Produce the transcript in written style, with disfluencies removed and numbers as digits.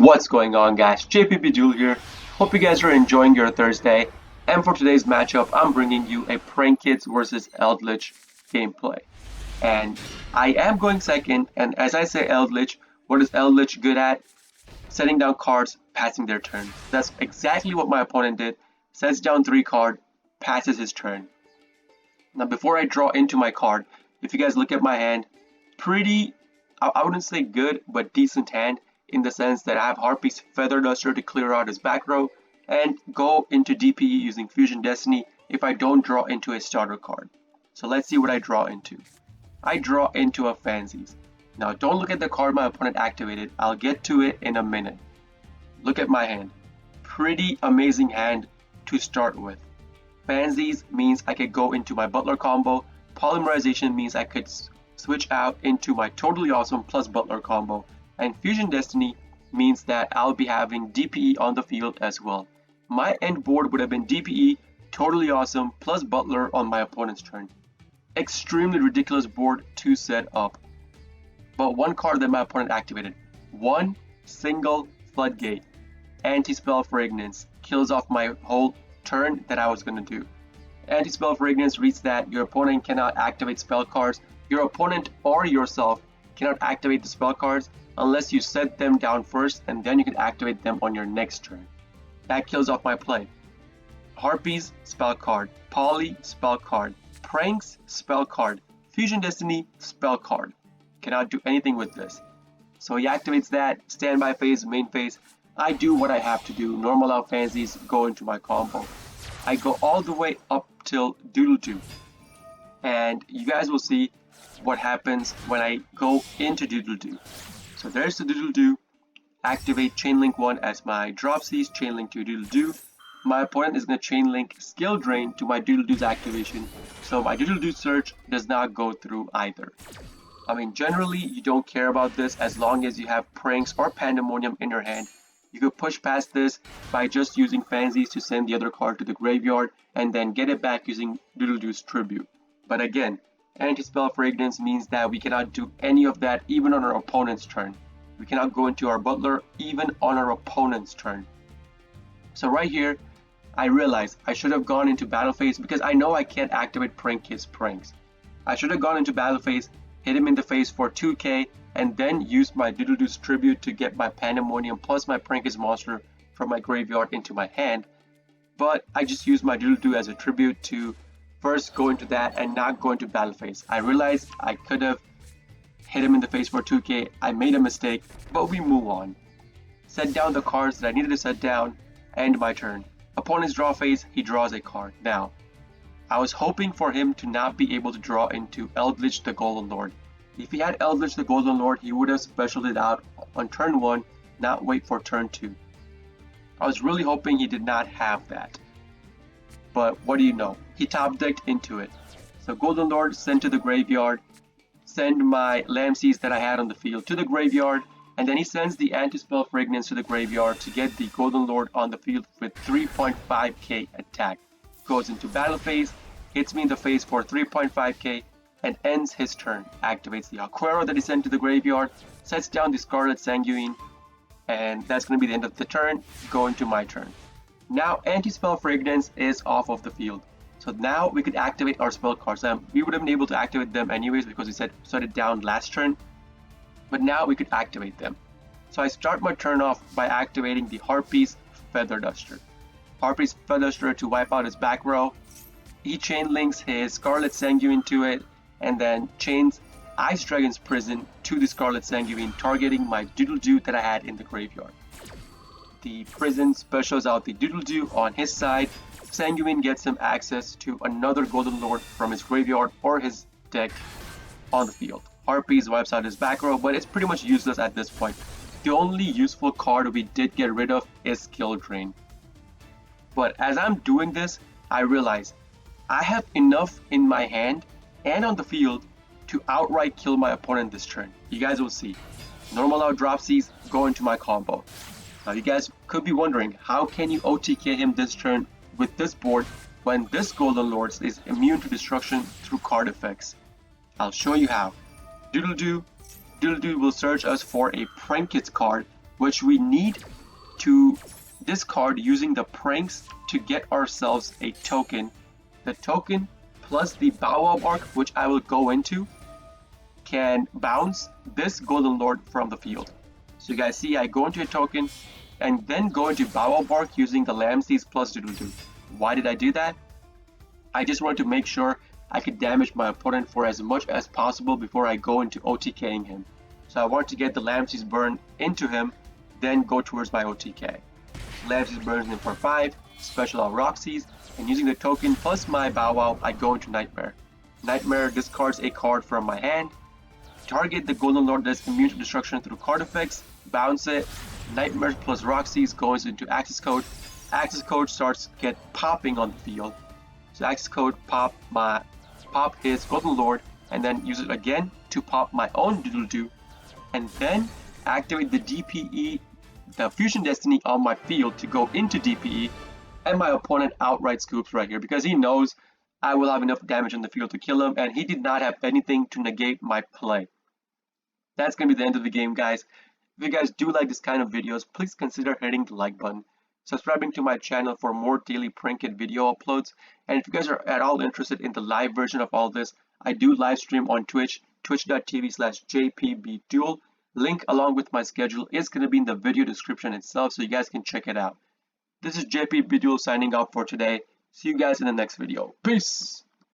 What's going on, guys? JPP Duel here. Hope you guys are enjoying your Thursday. And for today's matchup, I'm bringing you a prankkids versus Eldlich gameplay. And I am going second, and as I say Eldlich, what is Eldlich good at? Setting down cards, passing their turn. That's exactly what my opponent did. Sets down 3 cards, passes his turn. Now before I draw into my card, if you guys look at my hand, pretty, I wouldn't say good, but decent hand, in the sense that I have Harpy's Feather Duster to clear out his back row and go into DPE using Fusion Destiny if I don't draw into a starter card. So let's see what I draw into. I draw into a Fancies. Now don't look at the card my opponent activated, I'll get to it in a minute. Look at my hand. Pretty amazing hand to start with. Fancies means I could go into my Butler combo. Polymerization means I could switch out into my Totally Awesome plus Butler combo. And Fusion Destiny means that I'll be having DPE on the field as well. My end board would have been DPE, Totally Awesome plus Butler on my opponent's turn. Extremely ridiculous board to set up. But one card that my opponent activated. One single Floodgate. Anti-Spell Fragrance. Kills off my whole turn that I was going to do. Anti-Spell Fragrance reads that your opponent cannot activate spell cards. Your opponent or yourself cannot activate the spell cards unless you set them down first, and then you can activate them on your next turn. That kills off my play. Harpies, spell card. Poly, spell card. Pranks, spell card. Fusion Destiny, spell card. Cannot do anything with this. So he activates that, standby phase, main phase. I do what I have to do. Normal out Fancies, go into my combo. I go all the way up till Doodle Doo. And you guys will see what happens when I go into Doodle Doo. So there's the Doodle Doo. Activate Chainlink 1 as my Dropsies, Chainlink to Doodle Doo. My opponent is going to Chainlink Skill Drain to my Doodle Doo's activation. So my Doodle Doo search does not go through either. I mean, generally you don't care about this as long as you have Pranks or Pandemonium in your hand. You could push past this by just using Fancies to send the other card to the graveyard and then get it back using Doodle Doo's Tribute. But again, Anti-Spell Fragrance means that we cannot do any of that even on our opponent's turn. We cannot go into our Butler even on our opponent's turn. So right here, I realize I should have gone into Battle Phase because I know I can't activate prankkids Pranks. I should have gone into Battle Phase, hit him in the face for 2k, and then used my Doodle Doo's Tribute to get my Pandemonium plus my prankkids monster from my graveyard into my hand. But I just used my Doodle Doo as a tribute to first go into that and not go into Battle Phase. I realized I could have hit him in the face for 2k. I made a mistake, but we move on. Set down the cards that I needed to set down, end my turn. Opponent's draw phase, he draws a card. Now, I was hoping for him to not be able to draw into Eldlich the Golden Lord. If he had Eldlich the Golden Lord, he would have specialed it out on turn 1, not wait for turn 2. I was really hoping he did not have that. But what do you know? He top decked into it. So Golden Lord sent to the graveyard, send my Lamseas that I had on the field to the graveyard, and then he sends the Anti-Spell Fragrance to the graveyard to get the Golden Lord on the field with 3.5k attack. Goes into Battle Phase, hits me in the face for 3.5k, and ends his turn. Activates the Aquero that he sent to the graveyard, sets down the Scarlet Sanguine, and that's going to be the end of the turn. Go into my turn. Now Anti-Spell Fragrance is off of the field. So now we could activate our spell cards. We would have been able to activate them anyways because we set it down last turn. But now we could activate them. So I start my turn off by activating the Harpy's Feather Duster. Harpy's Feather Duster to wipe out his back row. He chain links his Scarlet Sanguine to it and then chains Ice Dragon's Prison to the Scarlet Sanguine, targeting my Doodle Doo that I had in the graveyard. The prison specials out the Doodle Doo on his side. Sanguine gets him access to another Golden Lord from his graveyard or his deck on the field. Harpies wipes out his back row, but it's pretty much useless at this point. The only useful card we did get rid of is Skill Drain. But as I'm doing this, I realize I have enough in my hand and on the field to outright kill my opponent this turn. You guys will see. Normal out Dropsies, go into my combo. Now you guys could be wondering, how can you OTK him this turn with this board when this Golden Lord is immune to destruction through card effects? I'll show you how. Doodle Doo will search us for a prankkids card which we need to discard using the pranks to get ourselves a token. The token plus the Bow Wow Bark, which I will go into, can bounce this Golden Lord from the field. So you guys see, I go into a token and then go into Bow Wow Bark using the Lamb Seeds plus Doodle Doo. Why did I do that? I just wanted to make sure I could damage my opponent for as much as possible before I go into OTKing him. So I wanted to get the Lamb Seeds burn into him, then go towards my OTK. Lamb Seeds burns him for 5, special out Roxy's, and using the token plus my Bow Wow, I go into Nightmare. Nightmare discards a card from my hand. Target the Golden Lord that's immune to destruction through card effects, bounce it. Nightmare plus Roxy's goes into Access Code. Access Code starts get popping on the field. So Access Code pop his Golden Lord and then use it again to pop my own Doodle Doo, and then activate the DPE, the Fusion Destiny on my field to go into DPE, and my opponent outright scoops right here because he knows I will have enough damage on the field to kill him, and he did not have anything to negate my play. That's going to be the end of the game, guys. If you guys do like this kind of videos, please consider hitting the like button, subscribing to my channel for more daily prank kit video uploads, and if you guys are at all interested in the live version of all this, I do live stream on Twitch, twitch.tv/jpbduel. Link along with my schedule is going to be in the video description itself, so you guys can check it out. This is JPBDuel signing off for today. See you guys in the next video. Peace!